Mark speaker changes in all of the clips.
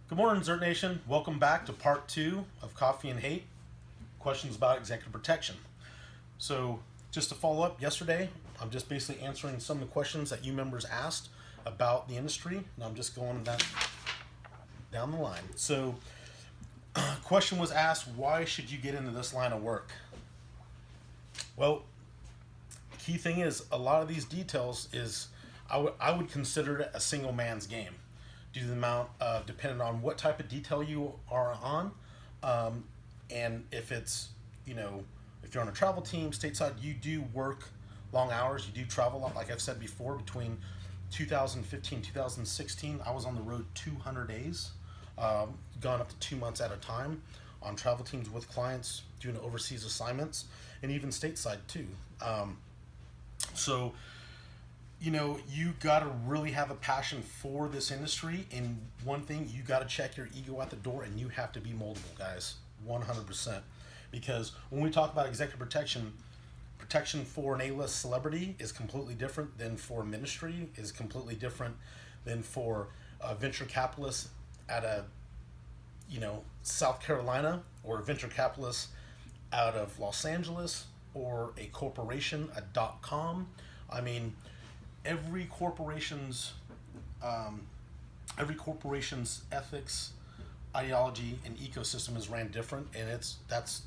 Speaker 1: Good morning, Z.E.R.T Nation. Welcome back to part 2 of Coffee and Hate, questions about executive protection. So just to follow up, yesterday, I'm just basically answering some of the questions that you members asked about the industry, and I'm just going that down the line. So question was asked, why should you get into this line of work? Well, key thing is a lot of these details is I would consider it a single man's game due to the amount of depending on what type of detail you are on, and if it's, if you're on a travel team stateside, you do work long hours, you do travel a lot. Like I've said before, between 2015 2016 I was on the road 200 days, gone up to 2 months at a time on travel teams with clients doing overseas assignments, and even stateside too. So you got to really have a passion for this industry. And one thing, you got to check your ego at the door, and you have to be moldable, guys, 100%. Because when we talk about executive protection, protection for an A-list celebrity is completely different than for ministry, is completely different than for a venture capitalist at a, South Carolina, or a venture capitalist out of Los Angeles, or a corporation, a .com. I mean, every corporation's ethics, ideology, and ecosystem is ran different, and that's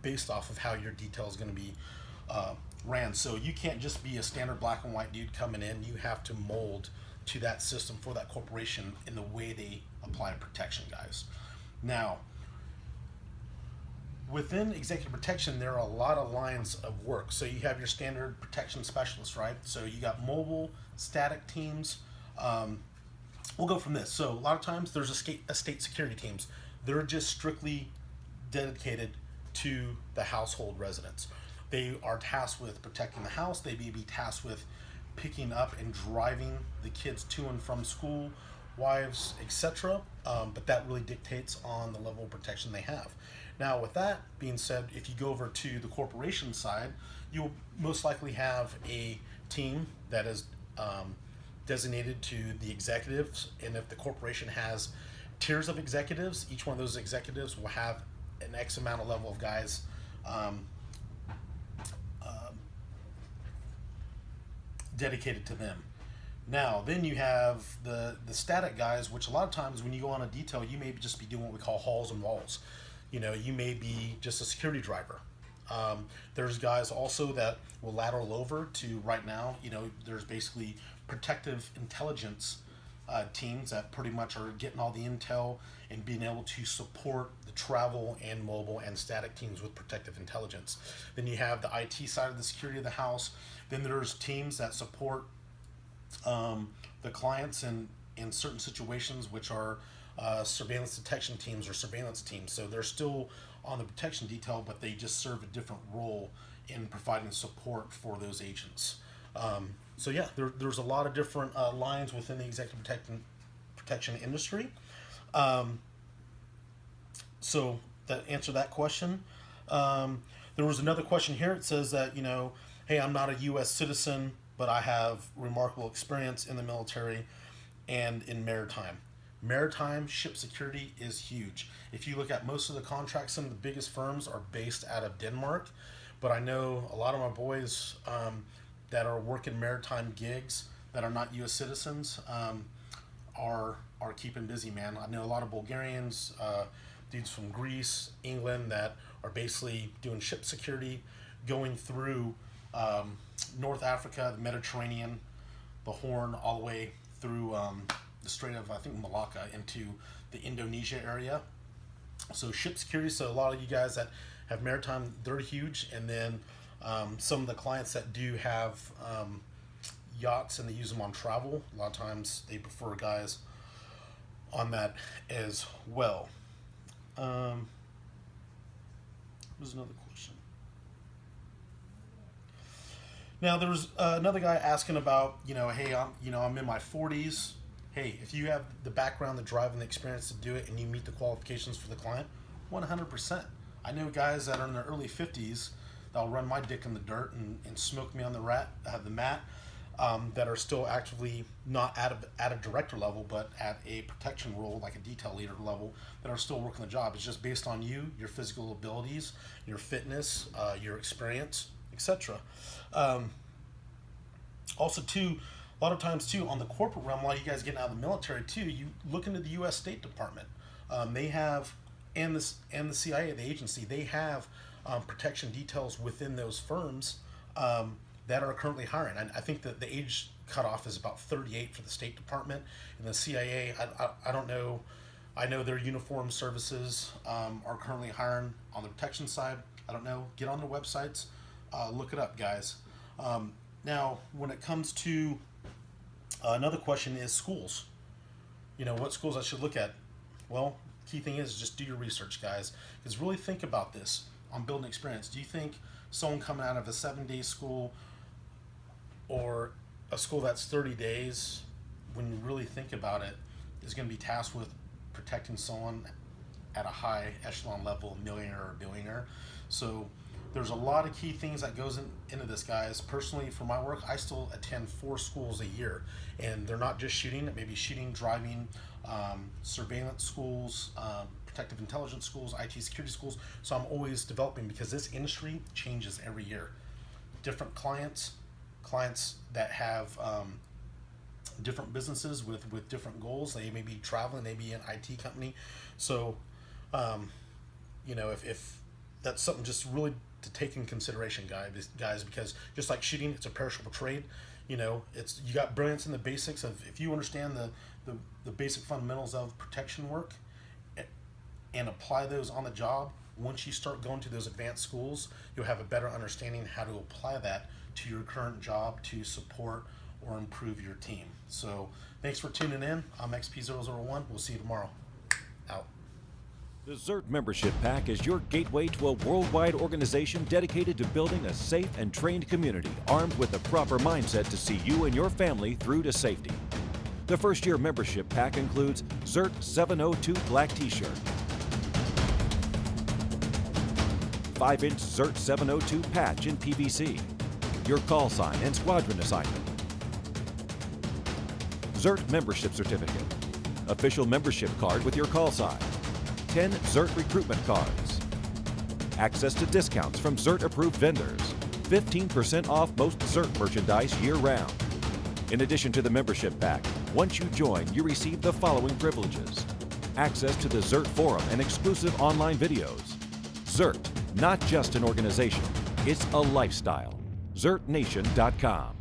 Speaker 1: based off of how your detail is going to be ran. So you can't just be a standard black and white dude coming in. You have to mold to that system for that corporation in the way they apply protection, guys. Now, within executive protection, there are a lot of lines of work. So you have your standard protection specialists, right? So you got mobile, static teams. We'll go from this. So a lot of times there's estate security teams. They're just strictly dedicated to the household residents. They are tasked with protecting the house. They may be tasked with picking up and driving the kids to and from school, wives, etc. But that really dictates on the level of protection they have. Now, with that being said, if you go over to the corporation side, you'll most likely have a team that is designated to the executives. And if the corporation has tiers of executives, each one of those executives will have an X amount of level of guys dedicated to them. Now, then you have the static guys, which a lot of times when you go on a detail, you may just be doing what we call halls and walls. You may be just a security driver. There's guys also that will lateral over to, right now, there's basically protective intelligence teams that pretty much are getting all the intel and being able to support the travel and mobile and static teams with protective intelligence. Then you have the IT side of the security of the house. Then there's teams that support the clients in certain situations, which are surveillance detection teams or surveillance teams. So they're still on the protection detail, but they just serve a different role in providing support for those agents. So yeah, there's a lot of different lines within the executive protection industry. So that answer that question. There was another question here. It says that, hey, I'm not a U.S. citizen, but I have remarkable experience in the military and in maritime. Maritime ship security is huge. If you look at most of the contracts, some of the biggest firms are based out of Denmark, but I know a lot of my boys that are working maritime gigs that are not U.S. citizens are keeping busy, man. I know a lot of Bulgarians, dudes from Greece, England, that are basically doing ship security, going through North Africa, the Mediterranean, the Horn, all the way through the Strait of, I think, Malacca into the Indonesia area. So ship security, so a lot of you guys that have maritime, they're huge. And then some of the clients that do have yachts and they use them on travel, a lot of times they prefer guys on that as well. There's another question. Now there was another guy asking about, hey, I'm in my 40s. Hey, if you have the background, the drive, and the experience to do it, and you meet the qualifications for the client, 100%. I know guys that are in their early 50s that'll run my dick in the dirt and smoke me on the mat. that are still actively not at a director level, but at a protection role, like a detail leader level, that are still working the job. It's just based on you, your physical abilities, your fitness, your experience, etc. Also, too, a lot of times too, on the corporate realm, while you guys getting out of the military too, you look into the U.S. State Department. They have, and the CIA, the agency, they have protection details within those firms that are currently hiring. I think that the age cutoff is about 38 for the State Department, and the CIA. I don't know. I know their uniformed services are currently hiring on the protection side. I don't know. Get on their websites, look it up, guys. Now, when it comes to another question is schools. You know, what schools I should look at? Well, key thing is just do your research, guys. Because really think about this on building experience. Do you think someone coming out of a 7-day school or a school that's 30 days, when you really think about it, is going to be tasked with protecting someone at a high echelon level, millionaire or billionaire? So there's a lot of key things that goes into this, guys. Personally, for my work, I still attend 4 schools a year, and they're not just shooting. It may be shooting, driving, surveillance schools, protective intelligence schools, IT security schools. So I'm always developing, because this industry changes every year. Different clients that have different businesses with different goals. They may be traveling, they may be an IT company. So, you know, if that's something just really to take in consideration, guys, because just like shooting, it's a perishable trade. You know, you got brilliance in the basics of, if you understand the basic fundamentals of protection work and apply those on the job, once you start going to those advanced schools, you'll have a better understanding how to apply that to your current job to support or improve your team. So thanks for tuning in. I'm XP001. We'll see you tomorrow. Out.
Speaker 2: The ZERT membership pack is your gateway to a worldwide organization dedicated to building a safe and trained community armed with the proper mindset to see you and your family through to safety. The first-year membership pack includes ZERT 702 black t-shirt, 5-inch ZERT 702 patch in PVC, your call sign and squadron assignment, ZERT membership certificate, official membership card with your call sign, 10 ZERT recruitment cards, access to discounts from ZERT-approved vendors, 15% off most ZERT merchandise year-round. In addition to the membership pack, once you join, you receive the following privileges: access to the ZERT forum and exclusive online videos. ZERT, not just an organization, it's a lifestyle. ZERTNation.com.